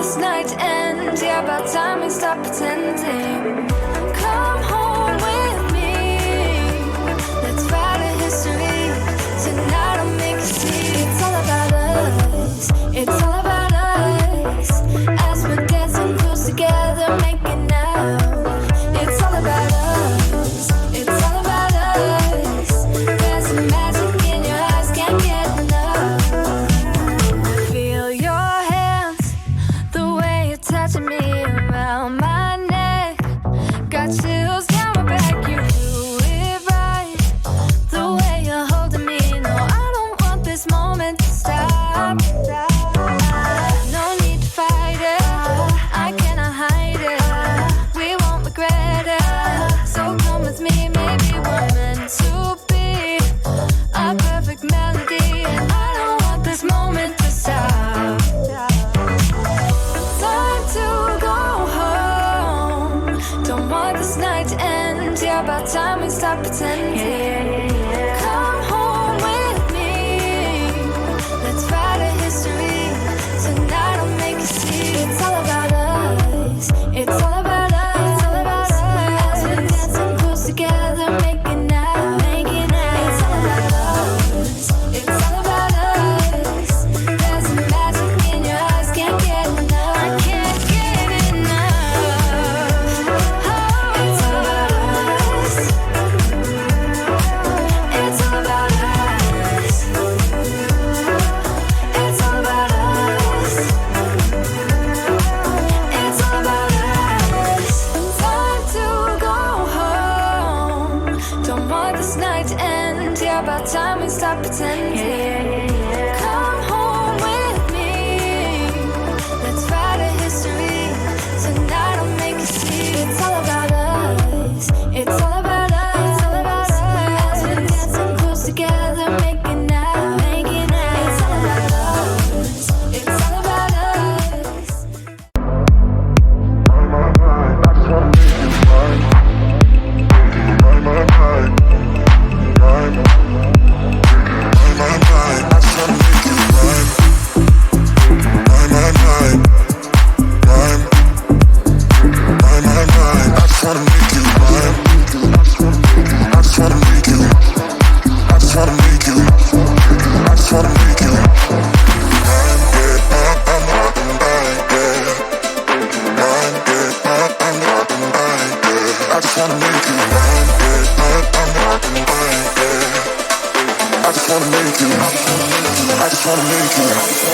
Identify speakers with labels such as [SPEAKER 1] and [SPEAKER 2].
[SPEAKER 1] this night end. Yeah, about time we stop pretending. Come home with me. Let's write a history. Tonight I'll make you see. It's all about us. It's all about us. As we're dancing close together, making out. It's all about us. It's all about us. There's some magic in your eyes, can't get enough. Feel your hands, the way you're touching me around my neck. Got chills down my back, you do it right. The way you're holding me, no, I don't want this moment to stop. No need to fight it, I cannot hide it. We won't regret it, so come with me. Maybe we're meant to be a perfect melody, and I don't want this moment to stop. Time to go home. Don't want this night to end. Yeah, about time we stop pretending. Come home with me. Let's write a history. Tonight I'll make you see. It's all about us. It's all about us. It's all about us. As we're dancing close together, making out, making out. It's all about us. It's all about us. There's some magic in your eyes, can't get enough. I can't get enough. Oh, it's all about us. It's all about us. It's all about us. It's all about us. Time to go home. Don't want this night to end. Yeah, about time we stop pretending. Come home with me. Let's write a history. Tonight I'll make you see. It's all about us. It's all about us. It's all about us. As we're dancing close together, making out, making out. It's all about us. It's all about us.
[SPEAKER 2] I just wanna make you